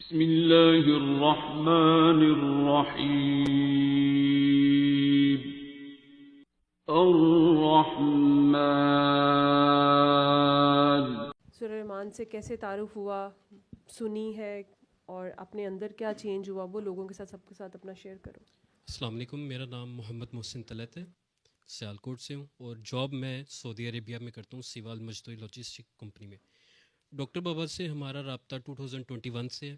بسم اللہ الرحمن الرحیم الرحمن. سورہ رحمان سے کیسے تعارف ہوا، سنی ہے، اور اپنے اندر کیا چینج ہوا، وہ لوگوں کے ساتھ، سب کے ساتھ اپنا شیئر کرو. السلام علیکم، میرا نام محمد محسن طلعت ہے، سیالکوٹ سے ہوں اور جاب میں سعودی عربیہ میں کرتا ہوں، سیوال مجدوی لاجسٹک کمپنی میں. ڈاکٹر بابا سے ہمارا رابطہ 2021 سے ہے،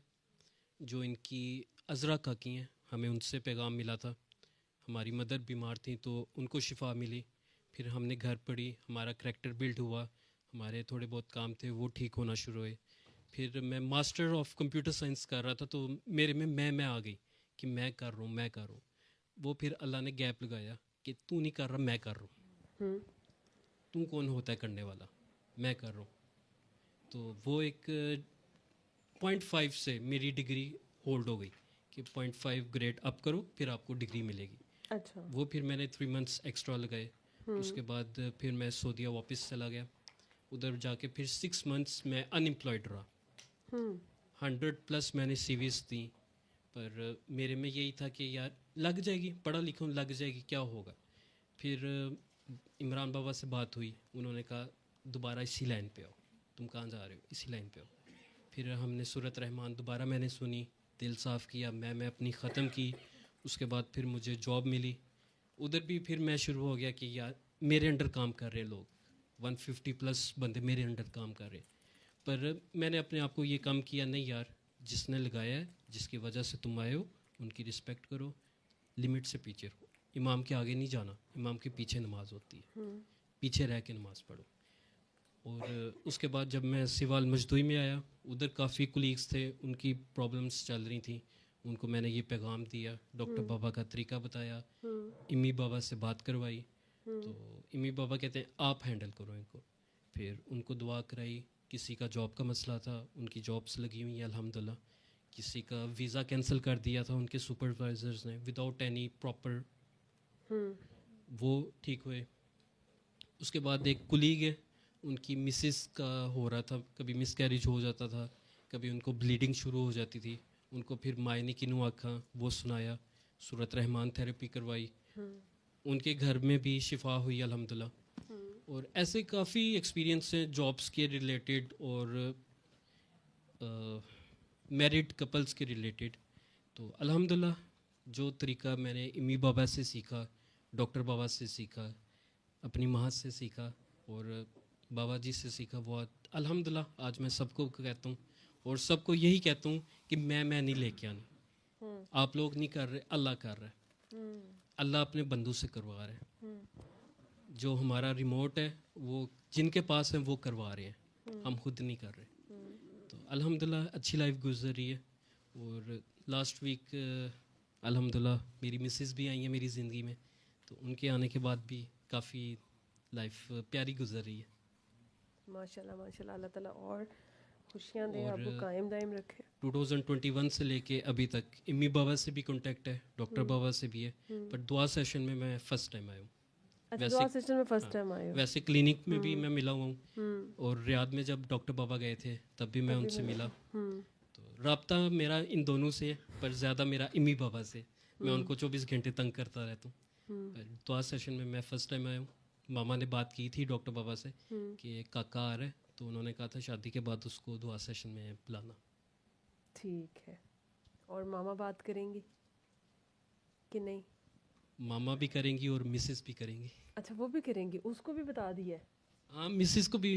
جو ان کی عذرا کاکی ہیں، ہمیں ان سے پیغام ملا تھا. ہماری مدر بیمار تھیں تو ان کو شفا ملی، پھر ہم نے گھر پڑھی، ہمارا کریکٹر بلڈ ہوا، ہمارے تھوڑے بہت کام تھے وہ ٹھیک ہونا شروع ہوئے. پھر میں ماسٹر آف کمپیوٹر سائنس کر رہا تھا تو میرے میں آ گئی کہ میں کر رہا ہوں. وہ پھر اللہ نے گیپ لگایا کہ تو نہیں کر رہا، میں کر رہا ہوں. تو کون ہوتا ہے کرنے والا، میں کر رہا ہوں. تو وہ ایک 0.5 سے میری ڈگری ہولڈ ہو گئی کہ 0.5 گریڈ اپ کرو پھر آپ کو ڈگری ملے گی. اچھا. وہ پھر میں نے 3 منتھس ایکسٹرا لگائے. اس کے بعد پھر میں سعودیہ واپس چلا گیا. ادھر جا کے پھر 6 منتھس میں ان امپلائڈ رہا. 100+ میں نے CVs دیں، پر میرے میں یہی تھا کہ یار لگ جائے گی، پڑھا لکھا ہوں، لگ جائے گی، کیا ہوگا. پھر عمران بابا سے بات ہوئی، انہوں نے کہا دوبارہ اسی لائن پہ آؤ، تم کہاں جا رہے ہو، اسی لائن پہ آؤ. پھر ہم نے سورۃ رحمان دوبارہ میں نے سنی، دل صاف کیا، میں اپنی ختم کی. اس کے بعد پھر مجھے جاب ملی. ادھر بھی پھر میں شروع ہو گیا کہ یار میرے انڈر کام کر رہے ہیں لوگ، 150+ بندے میرے انڈر کام کر رہے ہیں. پر میں نے اپنے آپ کو یہ کام کیا، نہیں یار، جس نے لگایا ہے، جس کی وجہ سے تم آئے ہو، ان کی رسپیکٹ کرو، لمٹ سے پیچھے رہو. امام کے آگے نہیں جانا، امام کے پیچھے نماز ہوتی ہے، پیچھے رہ کے نماز پڑھو. اور اس کے بعد جب میں سیوال مجدوی میں آیا، ادھر کافی کولیگس تھے، ان کی پرابلمس چل رہی تھیں، ان کو میں نے یہ پیغام دیا، ڈاکٹر بابا کا طریقہ بتایا، امی بابا سے بات کروائی. تو امی بابا کہتے ہیں آپ ہینڈل کرو ان کو. پھر ان کو دعا کرائی. کسی کا جاب کا مسئلہ تھا، ان کی جابس لگی ہوئی ہیں الحمدللہ. کسی کا ویزا کینسل کر دیا تھا ان کے سپروائزرز نے وداؤٹ اینی پراپر، وہ ٹھیک ہوئے. اس کے بعد ایک کولیگ ہے، ان کی مسز کا ہو رہا تھا، کبھی مس کیریج ہو جاتا تھا، کبھی ان کو بلیڈنگ شروع ہو جاتی تھی. ان کو پھر مائنے کی نو آنکھاں وہ سنایا، سورۃ رحمان تھیراپی کروائی، ان کے گھر میں بھی شفا ہوئی الحمدللہ. اور ایسے کافی ایکسپیرینس ہیں جابس کے ریلیٹڈ اور میرڈ کپلس کے ریلیٹڈ. تو الحمدللہ جو طریقہ میں نے امی بابا سے سیکھا، ڈاکٹر بابا سے سیکھا، اپنی ماں سے سیکھا اور بابا جی سے سیکھا، وہ الحمدللہ آج میں سب کو کہتا ہوں اور سب کو یہی کہتا ہوں کہ میں نہیں لے کے آنا. آپ لوگ نہیں کر رہے، اللہ کر رہا ہے. اللہ اپنے بندوں سے کروا رہا ہے. جو ہمارا ریموٹ ہے وہ جن کے پاس ہیں وہ کروا رہے ہیں، ہم خود نہیں کر رہے. تو الحمدللہ اچھی لائف گزر رہی ہے. اور لاسٹ ویک الحمدللہ میری مسز بھی آئی ہیں میری زندگی میں، تو ان کے آنے کے بعد بھی کافی لائف پیاری گزر رہی ہے. ماشاء اللہ، اللہ تعالیٰ اور خوشیاں دے، آپ کو قائم دائم رکھے. 2021 سے لے کے ابھی تک امی بابا سے بھی کانٹیکٹ ہے، ڈاکٹر بابا سے بھی ہے، پر دعا سیشن میں فرسٹ ٹائم آیا ہوں. دعا سیشن میں فرسٹ ٹائم آئے ہو؟ ویسے کلینک میں بھی میں ملا ہوا ہوں، اور ریاض میں جب ڈاکٹر بابا گئے تھے تب بھی میں ان سے ملا. تو رابطہ میرا ان دونوں سے ہے، پر زیادہ میرا امی بابا سے. میں ان کو 24 گھنٹے تنگ کرتا رہتا ہوں. دعا سیشن میں فرسٹ ٹائم آیا ہوں. ماما نے بات کی تھی ڈاکٹر بابا سے کہ ایک کاکا آ رہا ہے، تو انہوں نے کہا تھا شادی کے بعد اس کو دعا سیشن میں بلانا. ٹھیک ہے. اور ماما بات کریں گی کہ نہیں؟ ماما بھی کریں گی اور مسز بھی کریں گی. اچھا، وہ بھی کریں گی، اس کو بھی بتا دی ہے؟ ہاں، مسز کو بھی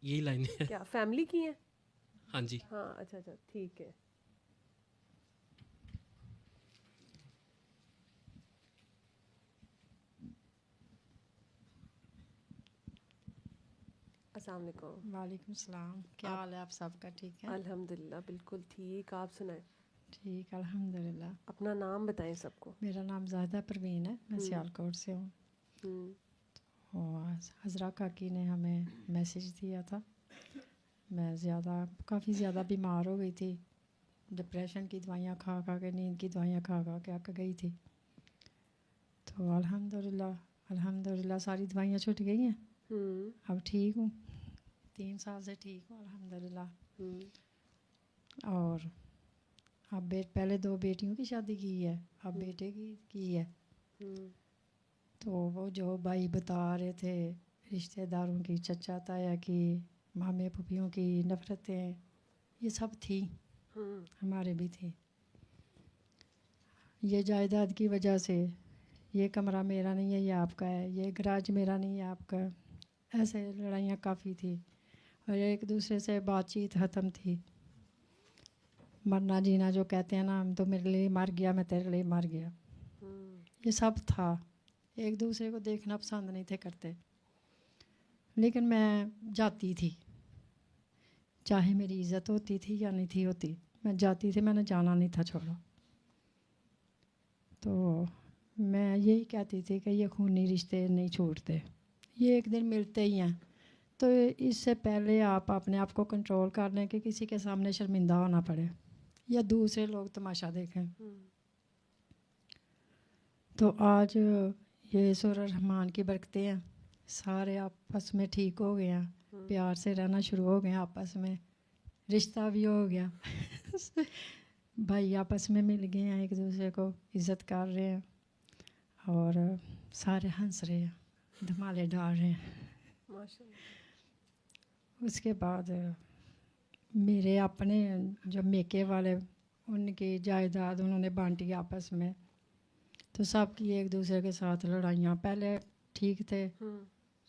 یہی لائن ہے. کیا فیملی کی ہیں؟ ہاں جی. ہاں، اچھا ٹھیک ہے. السلام علیکم. وعلیکم السلام. کیا حال ہے آپ سب کا؟ ٹھیک ہے الحمدللہ، بالکل ٹھیک. آپ سنائیں؟ ٹھیک الحمدللہ. اپنا نام بتائیں سب کو. میرا نام زاہدہ پروین ہے، میں سیالکوٹ سے ہوں. حضرا کاکی نے ہمیں میسیج دیا تھا. میں کافی زیادہ بیمار ہو گئی تھی، ڈپریشن کی دوائیاں کھا کے، نیند کی دوائیاں کھا کے گئی تھی. تو الحمدللہ ساری دوائیاں چھوٹ گئی ہیں. اب ٹھیک ہوں، 3 سال سے ٹھیک ہوں الحمدللہ. اور اب پہلے 2 بیٹیوں کی شادی کی ہے، اب بیٹے کی ہے. تو وہ جو بھائی بتا رہے تھے رشتہ داروں کی، چچا تایا کی، مامے پھوپھیوں کی نفرتیں، یہ سب تھی، ہمارے بھی تھی. یہ جائیداد کی وجہ سے، یہ کمرہ میرا نہیں ہے یہ آپ کا ہے، یہ گراج میرا نہیں ہے آپ کا، ایسے لڑائیاں کافی تھی. اور ایک دوسرے سے بات چیت ختم تھی. مرنا جینا جو کہتے ہیں نا، ہم تو میرے لیے مر گیا، میں تیرے لیے مر گیا، یہ سب تھا. ایک دوسرے کو دیکھنا پسند نہیں تھے کرتے. لیکن میں جاتی تھی، چاہے میری عزت ہوتی تھی یا نہیں تھی ہوتی، میں جاتی تھی، میں نے جانا نہیں تھا چھوڑا. تو میں یہی کہتی تھی کہ یہ خونی رشتے نہیں چھوڑتے، یہ ایک دن ملتے ہی ہیں. تو اس سے پہلے آپ اپنے آپ کو کنٹرول کر لیں کہ کسی کے سامنے شرمندہ ہونا پڑے یا دوسرے لوگ تماشا دیکھیں. تو آج یہ سورہ الرحمن کی برکتیں ہیں، سارے آپس میں ٹھیک ہو گئے ہیں، پیار سے رہنا شروع ہو گئے ہیں آپس میں، رشتہ بھی ہو گیا. بھائی آپس میں مل گئے ہیں، ایک دوسرے کو عزت کر رہے ہیں، اور سارے ہنس رہے ہیں، دھمالے ڈال رہے ہیں. اس کے بعد میرے اپنے جو میکے والے، ان کی جائیداد انہوں نے بانٹی آپس میں. تو سب کی ایک دوسرے کے ساتھ لڑائیاں، پہلے ٹھیک تھے،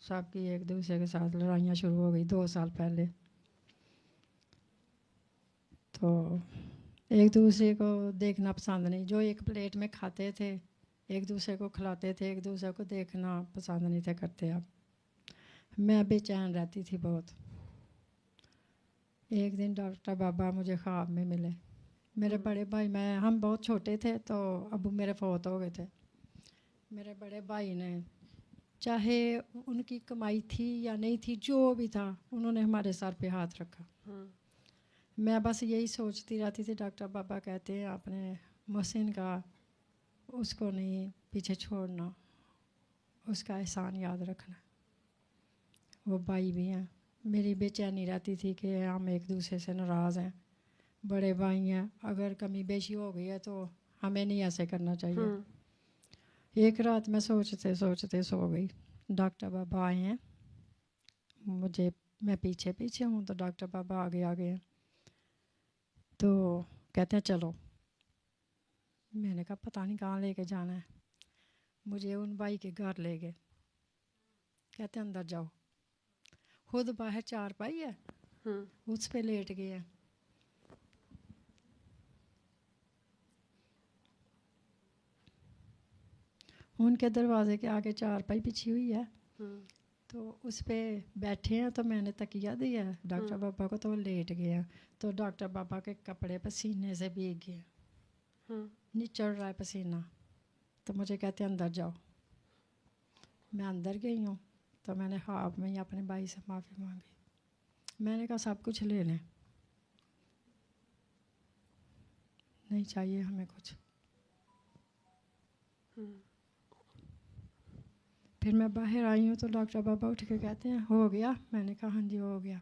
سب کی ایک دوسرے کے ساتھ لڑائیاں شروع ہو گئی 2 سال پہلے. تو ایک دوسرے کو دیکھنا پسند نہیں، جو ایک پلیٹ میں کھاتے تھے ایک دوسرے کو کھلاتے تھے، ایک دوسرے کو دیکھنا پسند نہیں تھے کرتے. اب میں بے چین رہتی تھی بہت. ایک دن ڈاکٹر بابا مجھے خواب میں ملے. میرے بڑے بھائی، ہم بہت چھوٹے تھے تو ابو میرے فوت ہو گئے تھے. میرے بڑے بھائی نے، چاہے ان کی کمائی تھی یا نہیں تھی، جو بھی تھا، انہوں نے ہمارے سر پہ ہاتھ رکھا. میں بس یہی سوچتی رہتی تھی، ڈاکٹر بابا کہتے ہیں اپنے محسن کا، اس کو نہیں پیچھے چھوڑنا، اس کا احسان یاد رکھنا. وہ بھائی بھی ہیں. میری بے چینی رہتی تھی کہ ہم ایک دوسرے سے ناراض ہیں، بڑے بھائی ہیں، اگر کمی بیشی ہو گئی ہے تو ہمیں نہیں ایسے کرنا چاہیے. ایک رات میں سوچتے سوچتے سو گئی. ڈاکٹر بابا آئے ہیں، میں پیچھے پیچھے ہوں تو ڈاکٹر بابا آگے آگے ہیں. تو کہتے ہیں چلو. میں نے کہا پتہ نہیں کہاں لے کے جانا ہے. مجھے ان بھائی کے گھر لے گئے. کہتے ہیں اندر جاؤ. خود باہر 4 پائی ہے، اس پہ لیٹ گئے ہیں. ان کے دروازے کے آگے 4 پائی بچھی ہوئی ہے، تو اس پہ بیٹھے ہیں. تو میں نے تکیہ دیا ہے ڈاکٹر بابا کو، تو وہ لیٹ گئے ہیں. تو ڈاکٹر بابا کے کپڑے پسینے سے بھیگ گئے، نچڑ رہا ہے پسینہ. تو مجھے کہتے ہیں اندر جاؤ. میں اندر گئی ہوں تو میں نے خواب میں ہی اپنے بھائی سے معافی مانگی. میں نے کہا سب کچھ لے لیں، نہیں چاہیے ہمیں کچھ. پھر میں باہر آئی ہوں تو ڈاکٹر بابا اٹھ کے کہتے ہیں ہو گیا. میں نے کہا ہاں جی ہو گیا.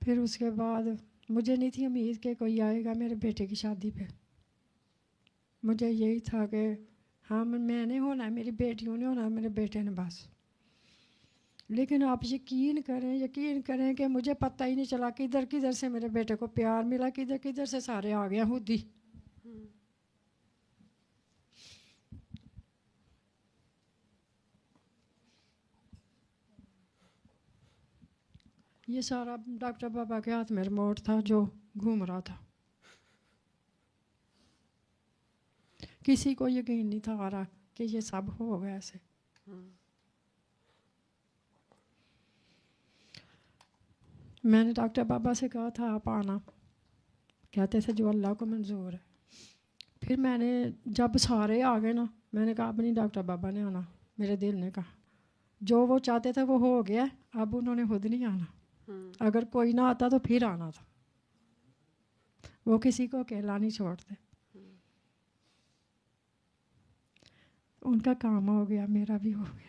پھر اس کے بعد مجھے نہیں تھی امید کہ کوئی آئے گا میرے بیٹے کی شادی پہ. مجھے یہی تھا کہ ہاں میں نے ہونا ہے، میری بیٹیوں نے ہونا ہے، میرے بیٹے نے بس. لیکن آپ یقین کریں کہ مجھے پتہ ہی نہیں چلا کدھر کدھر سے میرے بیٹے کو پیار ملا، کدھر کدھر سے سارے آ گئے خود ہی. یہ سارا ڈاکٹر بابا کے ہاتھ میں ریموٹ تھا جو گھوم رہا تھا. کسی کو یقین نہیں تھا آ رہا کہ یہ سب ہوگا ایسے. میں نے ڈاکٹر بابا سے کہا تھا آپ آنا، کہتے تھے جو اللہ کو منظور ہے. پھر میں نے جب سارے آ گئے نا، میں نے کہا اب نہیں ڈاکٹر بابا نے آنا. میرے دل نے کہا جو وہ چاہتے تھے وہ ہو گیا، اب انہوں نے خود نہیں آنا. اگر کوئی نہ آتا تو پھر آنا تھا. وہ کسی کو اکیلا نہیں چھوڑتے. ان کا کام ہو گیا، میرا بھی ہو گیا.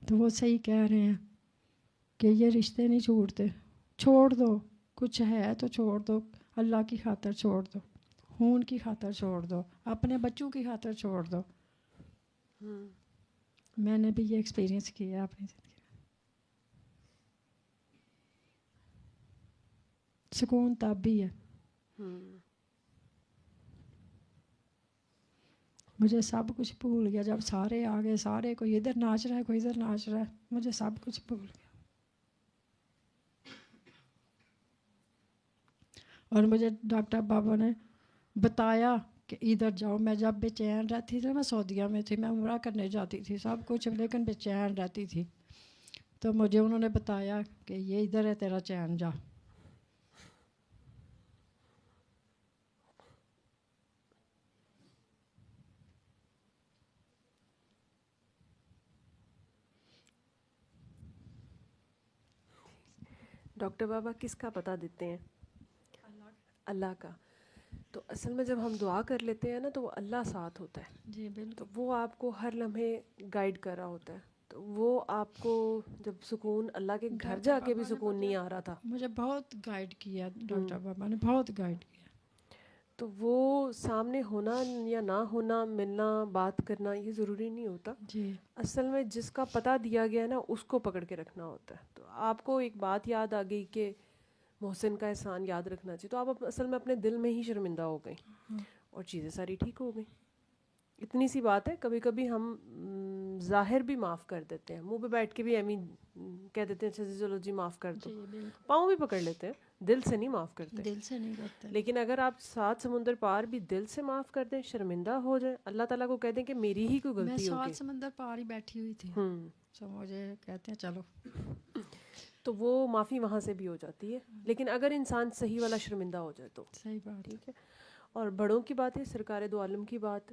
تو وہ صحیح کہہ رہے ہیں کہ یہ رشتے نہیں چھوڑتے. چھوڑ دو, کچھ ہے تو چھوڑ دو, اللہ کی خاطر چھوڑ دو, خون کی خاطر چھوڑ دو, اپنے بچوں کی خاطر چھوڑ دو. میں نے بھی یہ ایکسپیرینس کیا ہے اپنی زندگی میں. سکون تب بھی ہے. مجھے سب کچھ بھول گیا جب سارے آ گئے, سارے کوئی ادھر ناچ رہا ہے, کوئی ادھر ناچ رہا ہے, مجھے سب کچھ بھول گیا. اور مجھے ڈاکٹر بابا نے بتایا کہ ادھر جاؤ. میں جب بے چین رہتی تھی, میں سعودیہ میں تھی, میں عمرہ کرنے جاتی تھی, سب کچھ, لیکن بے چین رہتی تھی. تو مجھے انہوں نے بتایا کہ یہ ادھر ہے تیرا چین, جا. ڈاکٹر بابا کس کا پتہ دیتے ہیں؟ اللہ کا. تو اصل میں جب ہم دعا کر لیتے ہیں نا تو وہ اللہ ساتھ ہوتا ہے. جی بالکل. تو وہ آپ کو ہر لمحے گائیڈ کر رہا ہوتا ہے. تو وہ آپ کو جب سکون, اللہ کے گھر جا کے بھی سکون نہیں آ رہا تھا. مجھے بہت گائیڈ کیا ڈاکٹر بابا نے, بہت گائیڈ کیا. تو وہ سامنے ہونا یا نہ ہونا, ملنا, بات کرنا, یہ ضروری نہیں ہوتا. جی اصل میں جس کا پتہ دیا گیا ہے نا اس کو پکڑ کے رکھنا ہوتا ہے. تو آپ کو ایک بات یاد آ گئی کہ محسن کا احسان یاد رکھنا چاہیے, تو آپ اصل میں اپنے دل میں ہی شرمندہ ہو گئیں اور چیزیں ساری ٹھیک ہو گئیں. اتنی سی بات ہے. کبھی کبھی ہم ظاہر بھی معاف کر دیتے ہیں, منہ پہ بیٹھ کے بھی ایمی کہہ دیتے ہیں اچھا جی چلو جی معاف کر دو, پاؤں بھی پکڑ لیتے ہیں, دل سے نہیں معاف کرتے. دل سے نہیں کرتے. لیکن اگر آپ 7 سمندر پار بھی دل سے معاف کر دیں, شرمندہ ہو جائیں, اللہ تعالیٰ کو کہہ دیں کہ میری ہی کوئی غلطی ہوگی. میں 7 سمندر پار ہی بیٹھی ہوئی تھی, تو مجھے کہتے ہیں چلو, تو وہ معافی وہاں سے بھی ہو جاتی ہے. لیکن اگر انسان صحیح والا شرمندہ ہو جائے تو صحیح بات. ٹھیک ہے. اور بڑوں کی بات ہے, سرکار دو عالم کی بات,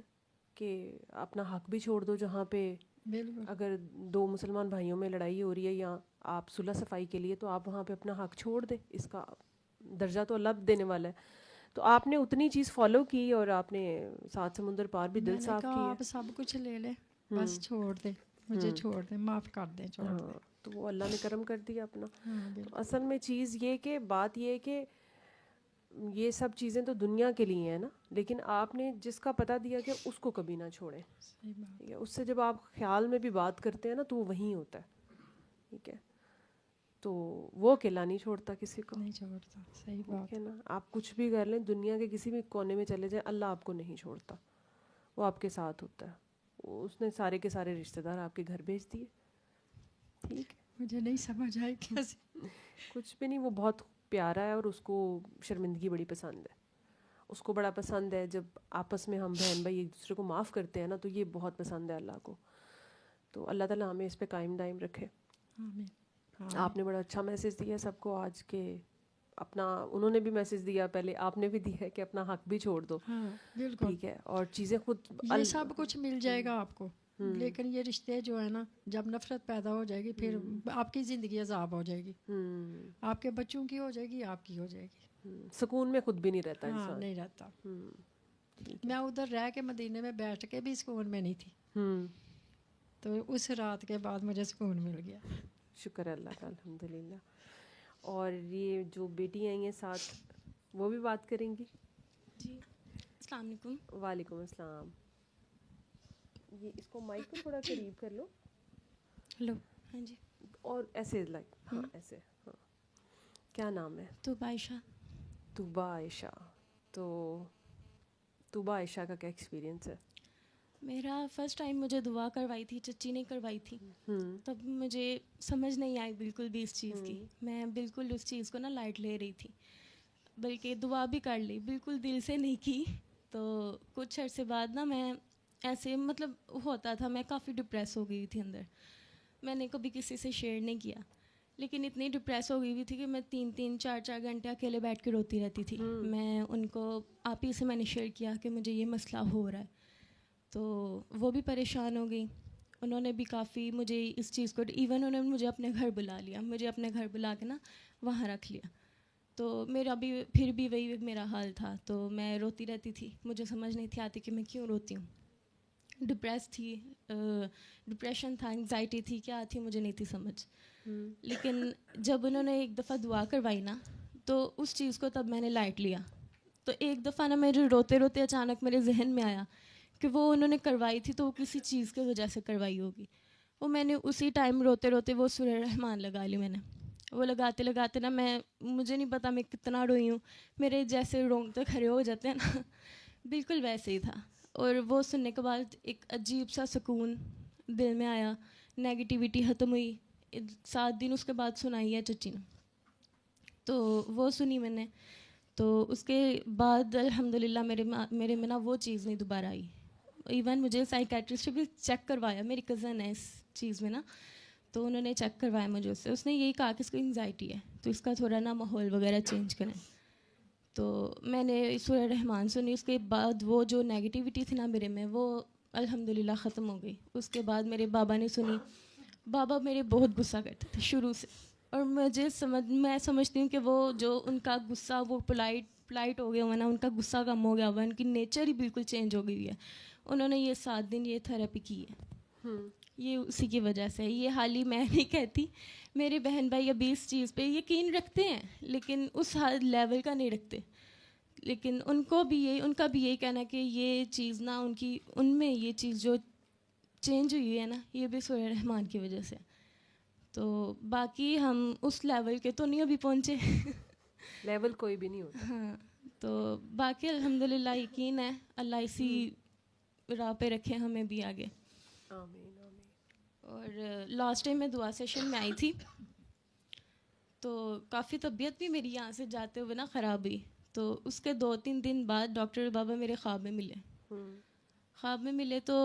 کہ اپنا حق بھی چھوڑ دو. جہاں پہ بالکل. اگر 2 مسلمان بھائیوں میں لڑائی ہو رہی ہے یا آپ صلح صفائی کے لیے, تو آپ وہاں پہ اپنا حق چھوڑ دیں. اس کا درجہ تو اللہ دینے والا ہے. تو آپ نے اتنی چیز فالو کی اور آپ نے 7 سمندر پار بھی دل صاف کیا. آپ سب کچھ لے لیں, بس چھوڑ دیں, مجھے چھوڑ دیں, معاف کر دیں, چھوڑ دیں. تو وہ اللہ نے کرم کر دیا اپنا. تو اصل میں چیز یہ کہ بات یہ ہے کہ یہ سب چیزیں تو دنیا کے لیے ہیں نا, لیکن آپ نے جس کا پتہ دیا کہ اس کو کبھی نہ چھوڑیں. ٹھیک ہے. اس سے جب آپ خیال میں بھی بات کرتے ہیں نا تو وہ وہیں ہوتا ہے. ٹھیک ہے. تو وہ اکیلا نہیں چھوڑتا کسی کو, نہیں چھوڑتا. صحیح بات ہے نا. آپ کچھ بھی کر لیں, دنیا کے کسی بھی کونے میں چلے جائیں, اللہ آپ کو نہیں چھوڑتا, وہ آپ کے ساتھ ہوتا ہے. اس نے سارے کے سارے رشتہ دار آپ کے گھر بھیج دیے. ٹھیک ہے. مجھے نہیں سمجھ آئی کیسے. کچھ بھی نہیں, وہ بہت پیارا ہے اور اس کو شرمندگی بڑی پسند ہے. اس کو بڑا پسند ہے جب آپس میں ہم بہن بھائی ایک دوسرے کو معاف کرتے ہیں نا, تو یہ بہت پسند ہے اللہ کو. تو اللہ تعالیٰ ہمیں اس پہ قائم دائم رکھے. آمین. آپ نے بڑا اچھا میسیج دیا سب کو آج کے. اپنا انہوں نے بھی میسیج دیا, پہلے آپ نے بھی دیا ہے کہ اپنا حق بھی چھوڑ دو. بالکل. ٹھیک ہے. اور چیزیں خود یہ سب کچھ مل جائے گا آپ کو, لیکن یہ رشتے جو ہے نا, جب نفرت پیدا ہو جائے گی پھر آپ کی زندگی عذاب ہو جائے گی, آپ کے بچوں کی ہو جائے گی, آپ کی ہو جائے گی. سکون میں خود بھی نہیں رہتا ہاں انسان. نہیں رہتا. میں ادھر رہ کے مدینے میں بیٹھ کے بھی سکون میں نہیں تھی, تو اس رات کے بعد مجھے سکون مل گیا. شکر اللہ کا, الحمد للہ. اور یہ جو بیٹی آئی ہیں ساتھ, وہ بھی بات کریں گی. جی السلام علیکم. وعلیکم السلام. یہ اس کو مائک کو تھوڑا قریب کر لو. ہلو. ہاں جی. اور ایسے لائک, ہاں ایسے. ہاں. کیا نام ہے؟ طوبہ عائشہ. طوبہ عائشہ. تو طوبہ عائشہ کا کیا ایکسپیرینس ہے؟ میرا فرسٹ ٹائم مجھے دعا کروائی تھی, چچی نے کروائی تھی. تب مجھے سمجھ نہیں آئی بالکل بھی اس چیز کی. میں بالکل اس چیز کو نا لائٹ لے رہی تھی, بلکہ دعا بھی کر لی, بالکل دل سے نہیں کی. تو کچھ عرصے بعد نا میں ایسے مطلب ہوتا تھا, میں کافی ڈپریس ہو گئی تھی اندر. میں نے کبھی کسی سے شیئر نہیں کیا, لیکن اتنی ڈپریس ہو گئی ہوئی تھی کہ میں 3-3 4-4 گھنٹے اکیلے بیٹھ کے روتی رہتی تھی. میں ان کو آپ ہی سے میں نے شیئر کیا کہ مجھے یہ مسئلہ ہو رہا ہے, تو وہ بھی پریشان ہو گئی. انہوں نے بھی کافی مجھے اس چیز کو, ایون انہوں نے مجھے اپنے گھر بلا لیا, مجھے اپنے گھر بلا کے نا وہاں رکھ لیا. تو میرا بھی پھر بھی وہی میرا حال تھا, تو میں روتی رہتی تھی. مجھے سمجھ نہیں تھی آتی کہ میں کیوں روتی ہوں. ڈپریس تھی, ڈپریشن تھا, انگزائٹی تھی, کیا تھی مجھے نہیں تھی سمجھ. لیکن جب انہوں نے ایک دفعہ دعا کروائی نا, تو اس چیز کو تب میں نے لائٹ لیا. تو ایک دفعہ نا میرے روتے روتے اچانک میرے ذہن میں آیا کہ وہ انہوں نے کروائی تھی تو وہ کسی چیز کی وجہ سے کروائی ہوگی. وہ میں نے اسی ٹائم روتے روتے وہ سورہ رحمان لگا لی میں نے. وہ لگاتے لگاتے نا مجھے نہیں پتا میں کتنا روئی ہوں, میرے جیسے رونگٹے کھڑے ہو جاتے ہیں نا, بالکل ویسے ہی تھا. اور وہ سننے کے بعد ایک عجیب سا سکون دل میں آیا, نیگیٹیوٹی ختم ہوئی. 7 دن اس کے بعد سنائی ہے چچی نے, تو وہ سنی میں نے. تو اس کے بعد الحمدللہ میرے میں نا وہ چیز نہیں دوبارہ آئی. ایون مجھے سائیکیٹرسٹ بھی چیک کروایا, میری کزن ہے اس چیز میں نا, تو انہوں نے چیک کروایا مجھے اس سے. اس نے یہی کہا کہ اس کو انگزائٹی ہے, تو اس کا تھوڑا نا ماحول وغیرہ چینج کریں. تو میں نے سورہ رحمان سنی. اس کے بعد وہ جو نیگیٹیوٹی تھی نا میرے میں, وہ الحمدللہ ختم ہو گئی. اس کے بعد میرے بابا نے سنی. بابا میرے بہت غصہ کرتے تھے شروع سے, اور میں سمجھتی ہوں کہ وہ جو ان کا غصہ وہ پلائٹ ہو گیا ہوا نا, ان کا غصہ کم ہو گیا ہوا, ان کی نیچر ہی بالکل چینج ہو گئی ہے. انہوں نے یہ 7 دن یہ تھراپی کی ہے, یہ اسی کی وجہ سے. یہ حال ہی میں نہیں کہتی, میرے بہن بھائی ابھی اس چیز پہ یقین رکھتے ہیں لیکن اس لیول کا نہیں رکھتے. لیکن ان کا بھی یہی کہنا ہے کہ یہ چیز نا ان میں یہ چیز جو چینج ہوئی ہے نا, یہ بھی سورہ رحمان کی وجہ سے. تو باقی ہم اس لیول کے تو نہیں ابھی پہنچے, لیول کوئی بھی نہیں ہوتا. ہاں, تو باقی الحمدللہ یقین ہے اللہ اسی راہ پہ رکھے ہمیں بھی آگے. آمین آمین. اور لاسٹ ٹائم میں دعا سیشن میں آئی تھی, تو کافی طبیعت بھی میری یہاں سے جاتے ہوئے نا خراب ہوئی. تو اس کے 2-3 دن بعد ڈاکٹر بابا میرے خواب میں ملے. تو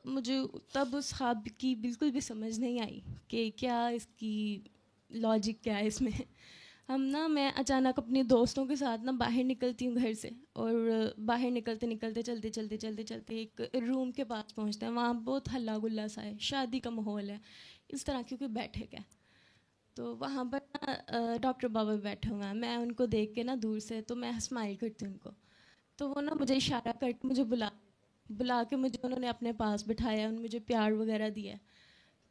مجھے تب اس خواب کی بالکل بھی سمجھ نہیں آئی کہ کیا اس کی لاجک کیا ہے اس میں. میں اچانک اپنے دوستوں کے ساتھ نا باہر نکلتی ہوں گھر سے, اور باہر نکلتے چلتے ایک روم کے پاس پہنچتے ہیں. وہاں بہت ہلا گلا سا ہے, شادی کا ماحول ہے اس طرح, کیونکہ بیٹھک ہے. تو وہاں پر ڈاکٹر بابا بیٹھے ہوئے ہیں. میں ان کو دیکھ کے نا دور سے, تو میں اسمائل کرتی ہوں ان کو, تو وہ نا مجھے اشارہ کر کے مجھے بلا کے مجھے انہوں نے اپنے پاس بٹھایا, انہوں نے مجھے پیار وغیرہ دیا.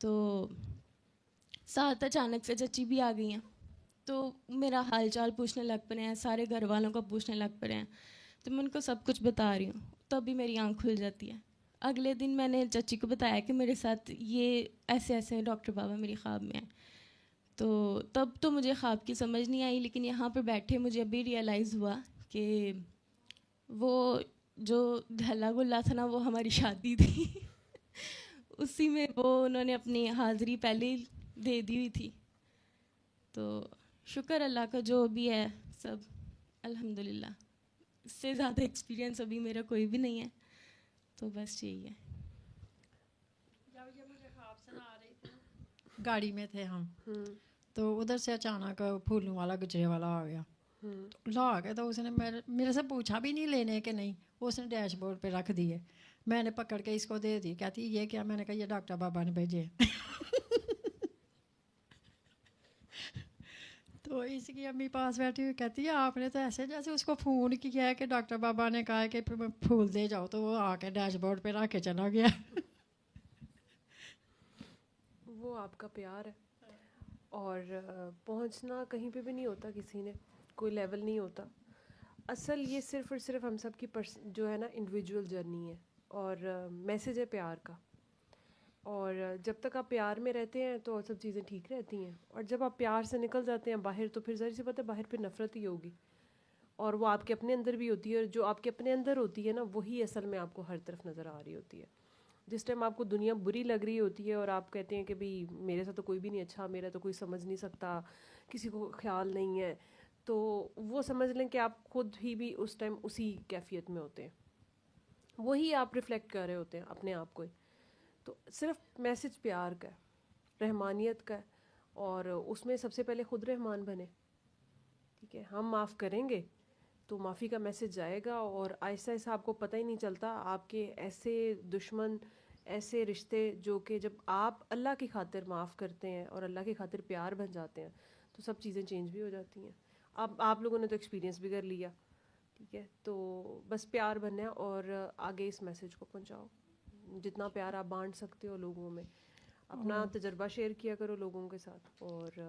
تو ساتھ اچانک سے چچی بھی آ گئی ہیں, تو میرا حال چال پوچھنے لگ پڑے ہیں, سارے گھر والوں کو پوچھنے لگ پڑے ہیں. تو میں ان کو سب کچھ بتا رہی ہوں, تبھی میری آنکھ کھل جاتی ہے. اگلے دن میں نے چچی کو بتایا کہ میرے ساتھ یہ ایسے ڈاکٹر بابا میری خواب میں ہیں. تو تب تو مجھے خواب کی سمجھ نہیں آئی, لیکن یہاں پہ بیٹھے مجھے ابھی ریئلائز ہوا کہ وہ جو ہلا گلا تھا نا, وہ ہماری شادی تھی. اسی میں انہوں نے اپنی حاضری پہلے دے دی ہوئی تھی. تو شکر اللہ کا, جو بھی ہے سب الحمدللہ. اس سے زیادہ ایکسپیرینس ابھی میرا کوئی بھی نہیں ہے, تو بس یہی ہے. جب یہ مجھے خواب سنا رہی تھی, گاڑی میں تھے ہم, تو ادھر سے اچانک پھولوں والا گجرے والا آ گیا. لا کے تو اس نے میرے سے پوچھا بھی نہیں لینے کے نہیں, اس نے ڈیش بورڈ پہ رکھ دیے. میں نے پکڑ کے اس کو دے دی, کہتی یہ کیا؟ میں نے کہا یہ ڈاکٹر بابا نے بھیجے. تو اس کی امی پاس بیٹھی ہوئی کہتی ہے آپ نے تو ایسے جیسے اس کو فون کیا ہے کہ ڈاکٹر بابا نے کہا ہے کہ پھول دے جاؤ, تو وہ آ کے ڈیش بورڈ پہ رکھ کے چلا گیا. وہ آپ کا پیار ہے, اور پہنچنا کہیں پہ بھی نہیں ہوتا, کسی نے کوئی لیول نہیں ہوتا. اصل یہ صرف اور صرف ہم سب کی جو ہے نا انڈیویجول جرنی ہے, اور میسیج ہے پیار کا. اور جب تک آپ پیار میں رہتے ہیں تو سب چیزیں ٹھیک رہتی ہیں, اور جب آپ پیار سے نکل جاتے ہیں باہر, تو پھر ظاہر سی بات ہے باہر پھر نفرت ہی ہوگی, اور وہ آپ کے اپنے اندر بھی ہوتی ہے. اور جو آپ کے اپنے اندر ہوتی ہے نا, وہی اصل میں آپ کو ہر طرف نظر آ رہی ہوتی ہے. جس ٹائم آپ کو دنیا بری لگ رہی ہوتی ہے اور آپ کہتے ہیں کہ بھئی میرے ساتھ تو کوئی بھی نہیں اچھا, میرا تو کوئی سمجھ نہیں سکتا, کسی کو خیال نہیں ہے, تو وہ سمجھ لیں کہ آپ خود ہی بھی اس ٹائم اسی کیفیت میں ہوتے ہیں, وہی آپ ریفلیکٹ کر رہے ہوتے ہیں اپنے آپ کو. تو صرف میسج پیار کا ہے, رحمانیت کا ہے, اور اس میں سب سے پہلے خود رحمان بنے. ٹھیک ہے, ہم معاف کریں گے تو معافی کا میسج جائے گا, اور آہستہ آہستہ آپ کو پتہ ہی نہیں چلتا آپ کے ایسے دشمن, ایسے رشتے جو کہ جب آپ اللہ کی خاطر معاف کرتے ہیں اور اللہ کی خاطر پیار بن جاتے ہیں, تو سب چیزیں چینج بھی ہو جاتی ہیں. اب آپ لوگوں نے تو ایکسپیرینس بھی کر لیا. ٹھیک ہے, تو بس پیار بننا ہے اور آگے اس میسج کو پہنچاؤ. جتنا پیار آپ بانٹ سکتے ہو لوگوں میں، اپنا تجربہ شیئر کیا کرو لوگوں کے ساتھ، اور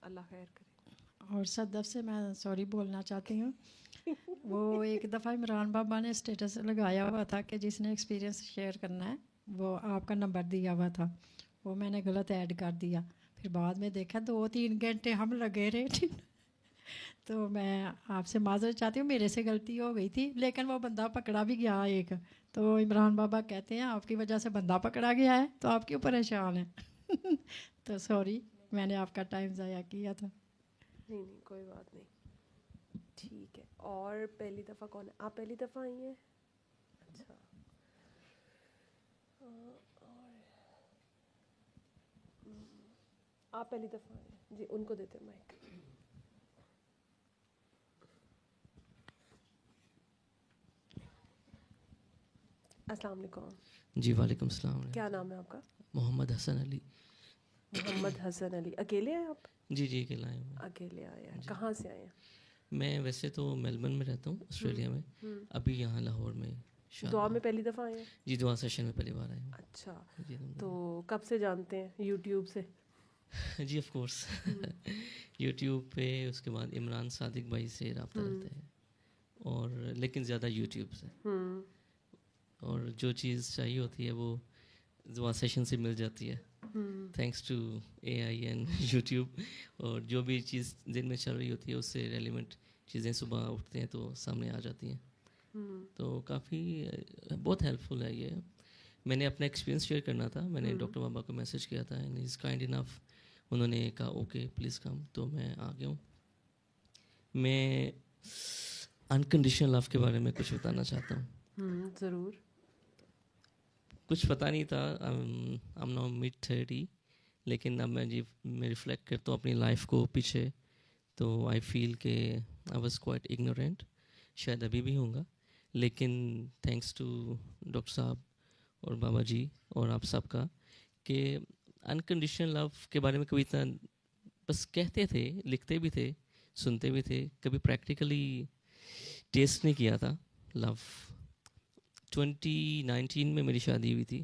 اللہ خیر کرے. اور صدف سے میں سوری بولنا چاہتی ہوں. وہ ایک دفعہ عمران بابا نے اسٹیٹس لگایا ہوا تھا کہ جس نے ایکسپیرینس شیئر کرنا ہے وہ آپ کا نمبر دیا ہوا تھا، وہ میں نے غلط ایڈ کر دیا. پھر بعد میں دیکھا 2-3 گھنٹے ہم لگے رہے. تو میں آپ سے معذرت چاہتی ہوں، میرے سے غلطی ہو گئی تھی، لیکن وہ بندہ پکڑا بھی گیا ایک. تو عمران بابا کہتے ہیں آپ کی وجہ سے بندہ پکڑا گیا ہے تو آپ کیوں پریشان ہیں. تو سوری میں نے آپ کا ٹائم ضائع کیا تھا. نہیں نہیں کوئی بات نہیں، ٹھیک ہے. اور پہلی دفعہ کون ہے؟ آپ پہلی دفعہ آئی ہیں؟ اچھا. آپ پہلی دفعہ آئے ہیں جی، ان کو دیتے مائک. السلام علیکم. جی وعلیکم السلام. کیا نام ہے آپ کا؟ محمد حسن علی. محمد حسن علی. اکیلے ہیں آپ؟ جی جی اکیلا آیا ہوں. اکیلے آئے ہیں. کہاں سے آئے ہیں؟ میں ویسے تو میلبرن میں رہتا ہوں آسٹریلیا میں، ابھی یہاں لاہور میں. دعا میں پہلی دفعہ آئے ہیں؟ جی دعا سیشن میں پہلی بار آیا ہوں. اچھا. جی تو کب سے جانتے ہیں؟ یوٹیوب سے؟ جی آف کورس یوٹیوب پہ، اس کے بعد عمران صادق بھائی سے رابطہ رہتا ہے، اور لیکن زیادہ یوٹیوب سے. اور جو چیز چاہیے ہوتی ہے وہ دعا سیشن سے مل جاتی ہے، thanks to A I and YouTube. اور جو بھی چیز دن میں چل رہی ہوتی ہے اس سے ریلیونٹ چیزیں صبح اٹھتے ہیں تو سامنے آ جاتی ہیں. تو کافی بہت ہیلپ فل ہے یہ. میں نے اپنا ایکسپیرینس شیئر کرنا تھا، میں نے ڈاکٹر بابا کو میسج کیا تھا اینڈ از کائنڈ انف، انہوں نے کہا اوکے پلیز کم، تو میں آ گیا ہوں. میں انکنڈیشنل لو کے بارے میں کچھ بتانا چاہتا ہوں. ضرور. کچھ پتہ نہیں تھا، I'm now mid-30، لیکن اب میں ریفلیکٹ کرتا ہوں اپنی لائف کو پیچھے، تو آئی فیل کہ آئی واز کوائٹ اگنورینٹ، شاید ابھی بھی ہوں گا، لیکن تھینکس ٹو ڈاکٹر صاحب اور بابا جی اور آپ سب کا، کہ انکنڈیشنل لو کے بارے میں کبھی اتنا بس کہتے تھے، لکھتے بھی تھے، سنتے بھی تھے، کبھی پریکٹیکلی ٹیسٹ نہیں کیا تھا لو. 2019 میں میری شادی ہوئی تھی،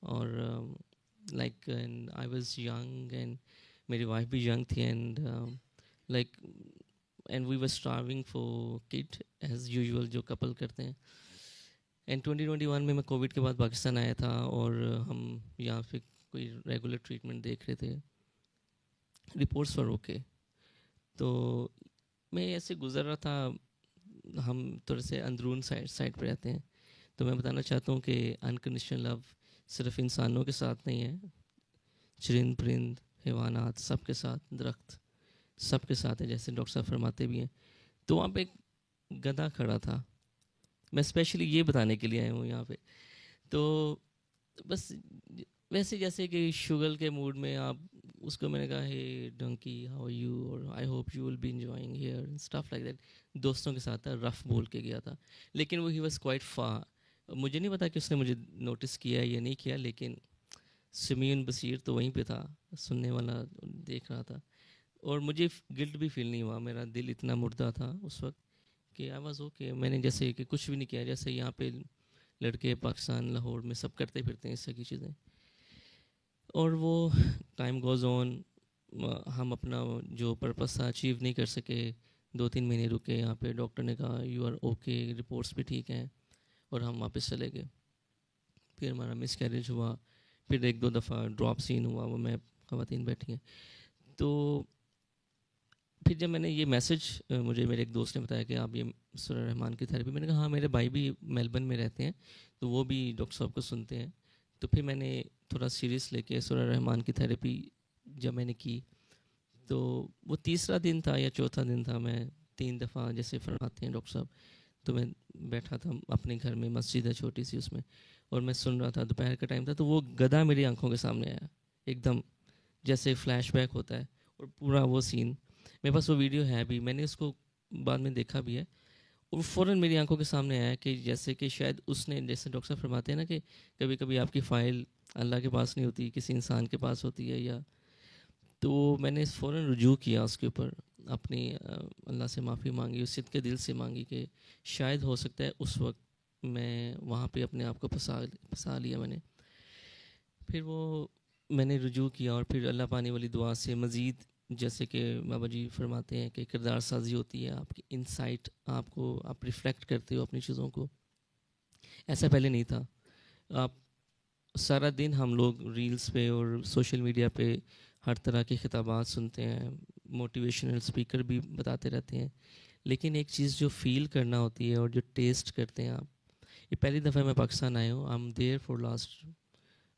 اور like I was young and میری وائف بھی ینگ تھی، and like and we were starving for kid as usual جو کپل کرتے ہیں. اینڈ 2021 میں کووڈ کے بعد پاکستان آیا تھا، اور ہم یہاں پہ کوئی ریگولر ٹریٹمنٹ دیکھ رہے تھے، رپورٹس پر اوکے. تو میں ایسے گزر رہا تھا، ہم تھوڑے سے اندرون سائڈ پہ رہتے ہیں، تو میں بتانا چاہتا ہوں کہ انکنڈیشنل لو صرف انسانوں کے ساتھ نہیں ہے، چرند پرند حیوانات سب کے ساتھ، درخت سب کے ساتھ ہے، جیسے ڈاکٹر صاحب فرماتے بھی ہیں. تو وہاں پہ ایک گدھا کھڑا تھا، میں اسپیشلی یہ بتانے کے لیے آیا ہوں یہاں پہ. تو بس ویسے جیسے کہ شگل کے موڈ میں آپ اس کو، میں نے کہا ہے ڈنکی ہاؤ آر یو، اور I hope you will be enjoying here stuff like that. دوستوں کے ساتھ تھا، رف بول کے گیا تھا، لیکن وہ ہی واز کوائٹ فار. مجھے نہیں پتا کہ اس نے مجھے نوٹس کیا یا نہیں کیا، لیکن سمیون بصیر تو وہیں پہ تھا، سننے والا دیکھ رہا تھا، اور مجھے گلٹ بھی فیل نہیں ہوا. میرا دل اتنا مردہ تھا اس وقت کہ آئی واز اوکے. میں نے جیسے کہ کچھ بھی نہیں کیا، جیسے یہاں پہ لڑکے پاکستان لاہور میں سب کرتے پھرتے ہیں اس طرح کی چیزیں. اور وہ ٹائم گوز آن، ہم اپنا جو پرپس تھا اچیو نہیں کر سکے. 2-3 مہینے رکے یہاں پہ، ڈاکٹر نے کہا یو آر اوکے، رپورٹس بھی ٹھیک ہیں، اور ہم واپس چلے گئے. پھر ہمارا مس کیریج ہوا، پھر 1-2 دفعہ ڈراپ سین ہوا، وہ میں خواتین بیٹھی ہیں. تو پھر جب میں نے یہ میسج، مجھے میرے ایک دوست نے بتایا کہ آپ یہ سورہ رحمان کی تھیراپی، میں نے کہا ہاں میرے بھائی بھی میلبرن میں رہتے ہیں تو وہ بھی ڈاکٹر صاحب کو سنتے ہیں. تو پھر میں نے تھوڑا سیریس لے کے سورہ رحمان کی تھیراپی جب میں نے کی، تو وہ 3را دن تھا یا 4تھا دن تھا، میں 3 دفعہ جیسے فرماتے ہیں ڈاکٹر صاحب، تو میں بیٹھا تھا اپنے گھر میں، مسجد ہے چھوٹی سی اس میں، اور میں سن رہا تھا. دوپہر کا ٹائم تھا، تو وہ گدھا میری آنکھوں کے سامنے آیا ایک دم، جیسے فلیش بیک ہوتا ہے، اور پورا وہ سین میرے پاس وہ ویڈیو ہے بھی، میں نے اس کو بعد میں دیکھا بھی ہے، اور فوراً میری آنکھوں کے سامنے آیا کہ جیسے کہ شاید اس نے، جیسے ڈاکٹر صاحب فرماتے ہیں نا کہ کبھی کبھی آپ کی فائل اللہ کے پاس نہیں ہوتی، کسی انسان کے پاس ہوتی ہے، یا تو میں نے فوراً رجوع کیا اس کے اوپر، اپنی اللہ سے معافی مانگی، اس صدقے دل سے مانگی کہ شاید ہو سکتا ہے اس وقت میں وہاں پہ اپنے آپ کو پھنسا لیا میں نے. پھر وہ میں نے رجوع کیا اور پھر اللہ پانے والی دعا سے مزید جیسے کہ بابا جی فرماتے ہیں کہ کردار سازی ہوتی ہے, آپ کی انسائٹ آپ ریفلیکٹ کرتے ہو اپنی چیزوں کو. ایسا پہلے نہیں تھا. آپ سارا دن ہم لوگ ریلز پہ اور سوشل میڈیا پہ ہر طرح کے خطابات سنتے ہیں, موٹیویشنل اسپیکر بھی بتاتے رہتے ہیں, لیکن ایک چیز جو فیل کرنا ہوتی ہے اور جو ٹیسٹ کرتے ہیں آپ, یہ پہلی دفعہ میں پاکستان آیا ہوں. I am there for last,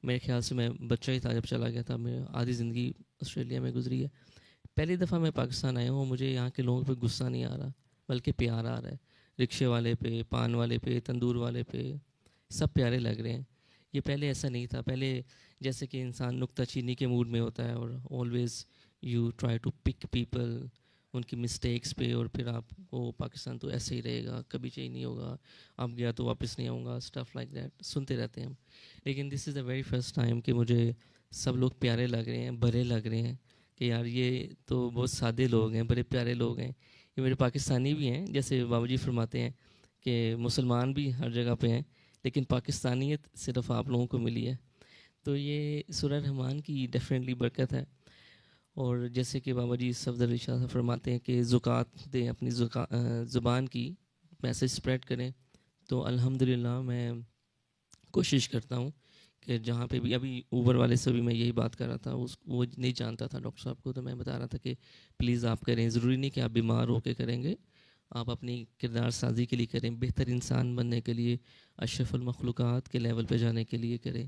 میرے خیال سے میں بچہ ہی تھا جب چلا گیا تھا, میں آدھی زندگی آسٹریلیا میں گزری ہے. پہلی دفعہ میں پاکستان آیا ہوں, مجھے یہاں کے لوگوں پہ غصہ نہیں آ رہا بلکہ پیار آ رہا ہے. رکشے والے پہ, پان والے پہ, تندور والے پہ, سب پیارے لگ رہے ہیں. یہ پہلے ایسا نہیں تھا. پہلے جیسے کہ انسان نکتہ چینی کے موڈ میں ہوتا ہے اور always you try to pick people ان کی مسٹیکس پہ, اور پھر آپ کو پاکستان تو ایسے ہی رہے گا, کبھی چینج نہیں ہوگا, آپ گیا تو واپس نہیں آؤں گا, اسٹف لائک دیٹ سنتے رہتے ہیں ہم. لیکن دس از دا ویری فرسٹ ٹائم کہ مجھے سب لوگ پیارے لگ رہے ہیں, بڑے لگ رہے ہیں کہ یار یہ تو بہت سادے لوگ ہیں, بڑے پیارے لوگ ہیں. یہ میرے پاکستانی بھی ہیں, جیسے بابا جی فرماتے ہیں کہ مسلمان بھی ہر جگہ پہ ہیں لیکن پاکستانیت صرف آپ لوگوں کو ملی ہے. تو یہ سورہ رحمان کی ڈیفینیٹلی برکت ہے. اور جیسے کہ بابا جی صفدر شاہ فرماتے ہیں کہ زکوٰۃ دیں, اپنی زبان کی میسج اسپریڈ کریں. تو الحمدللہ میں کوشش کرتا ہوں کہ جہاں پہ بھی, ابھی اوبر والے سے بھی میں یہی بات کر رہا تھا, وہ نہیں جانتا تھا ڈاکٹر صاحب کو, تو میں بتا رہا تھا کہ پلیز آپ کریں, ضروری نہیں کہ آپ بیمار ہو کے کریں گے, آپ اپنی کردار سازی کے لیے کریں, بہتر انسان بننے کے لیے, اشرف المخلوقات کے لیول پہ جانے کے لیے کریں.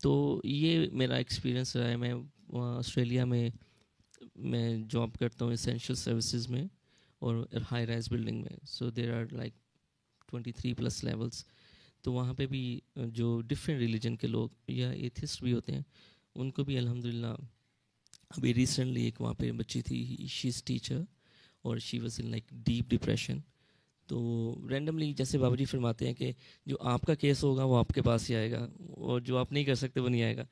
تو یہ میرا ایکسپیرینس رہا ہے. میں آسٹریلیا میں جاب کرتا ہوں اسینشیل سروسز میں اور ہائی رائز بلڈنگ میں. سو دیر آر لائک 23+ لیولس. تو وہاں پہ بھی جو ڈفرینٹ ریلیجن کے لوگ یا ایتھسٹ بھی ہوتے ہیں, ان کو بھی الحمدللہ, ابھی ریسنٹلی ایک وہاں پہ بچی تھی, شی از ٹیچر اور she was in like deep depression. تو رینڈملی جیسے بابا جی فرماتے ہیں کہ جو آپ کا کیس ہوگا وہ آپ کے پاس ہی آئے گا, اور جو آپ نہیں کر سکتے وہ نہیں آئے گا.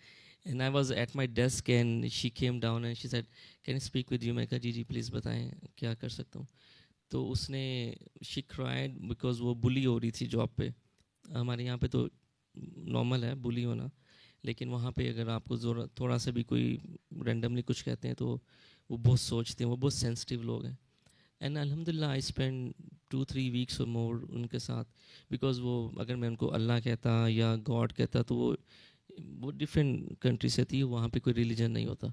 And I was at my desk and she came down and she said can I speak with you. میں کہا جی جی پلیز بتائیں کیا کر سکتا ہوں. تو اس نے شی کرائڈ بیکاز وہ بلی ہو رہی تھی جاب پہ. ہمارے یہاں پہ تو نارمل ہے بلی ہونا, لیکن وہاں پہ اگر آپ کو تھوڑا سا بھی کوئی رینڈملی کچھ کہتے ہیں تو وہ بہت سوچتے ہیں, وہ بہت سینسٹیو لوگ ہیں. اینڈ الحمدللہ آئی اسپینڈ 2-3 ویکس اور مور ان کے ساتھ, بیکاز وہ اگر میں ان کو اللہ کہتا یا گاڈ کہتا تو وہ ڈفرینٹ کنٹری سے تھی, وہاں پہ کوئی ریلیجن نہیں ہوتا.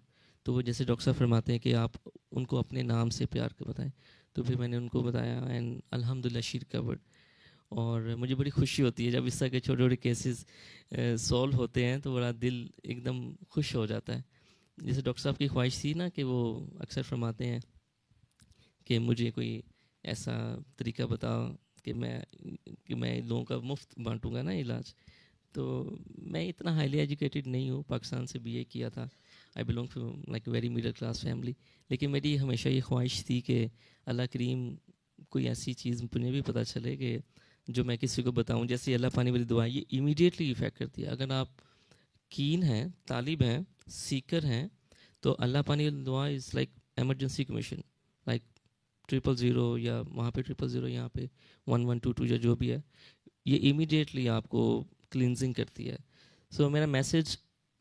تو وہ جیسے ڈاکٹر صاحب فرماتے ہیں کہ آپ ان کو اپنے نام سے پیار کے بتائیں. تو پھر میں نے ان کو بتایا اینڈ الحمدللہ شی ریکورڈ. اور مجھے بڑی خوشی ہوتی ہے جب اس طرح کے چھوٹے چھوٹے کیسز سولو ہوتے ہیں, تو بڑا دل ایک دم خوش ہو جاتا ہے. جیسے ڈاکٹر صاحب کی خواہش تھی نا کہ وہ اکثر فرماتے ہیں کہ مجھے کوئی ایسا طریقہ بتاؤ کہ میں لوگوں کا مفت بانٹوں گا نا علاج. تو میں اتنا ہائیلی ایجوکیٹڈ نہیں ہوں, پاکستان سے BA کیا تھا, I belong to like very middle class family, لیکن میری ہمیشہ یہ خواہش تھی کہ اللہ کریم کوئی ایسی چیز مجھے بھی پتہ چلے کہ جو میں کسی کو بتاؤں. جیسے اللہ پانی والی دعا یہ امیڈیٹلی ایفیکٹ کرتی ہے. اگر آپ کین ہیں, طالب ہیں, سیکر ہیں, تو اللہ پانی والی دعا is like emergency commission, like 000 یا وہاں پہ 000, یہاں پہ 1122 یا جو بھی ہے, یہ امیڈیٹلی آپ کو کلینزنگ کرتی ہے. سو میرا میسیج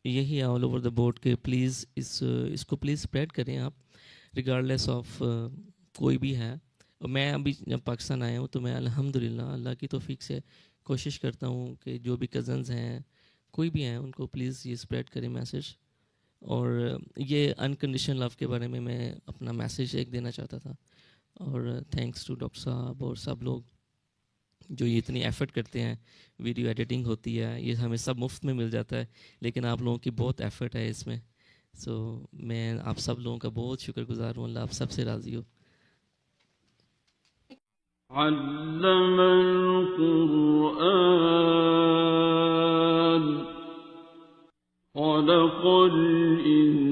یہی ہے آل اوور دا بورڈ کہ پلیز اس کو پلیز اسپریڈ کریں آپ, ریگارڈلیس آف کوئی بھی ہے. میں ابھی جب پاکستان آیا ہوں تو میں الحمدللہ اللہ کی توفیق سے کوشش کرتا ہوں کہ جو بھی کزنز ہیں, کوئی بھی ہیں, ان کو پلیز یہ اسپریڈ کریں میسیج. اور یہ انکنڈیشنل لو کے بارے میں اپنا میسیج ایک دینا چاہتا تھا. اور تھینکس ٹو ڈاکٹر صاحب اور سب لوگ جو یہ اتنی ایفرٹ کرتے ہیں. ویڈیو ایڈیٹنگ ہوتی ہے, یہ ہمیں سب مفت میں مل جاتا ہے, لیکن آپ لوگوں کی بہت ایفرٹ ہے اس میں. سو میں آپ سب لوگوں کا بہت شکر گزار ہوں, اللہ آپ سب سے راضی ہو. علم القرآن خلق الإنسان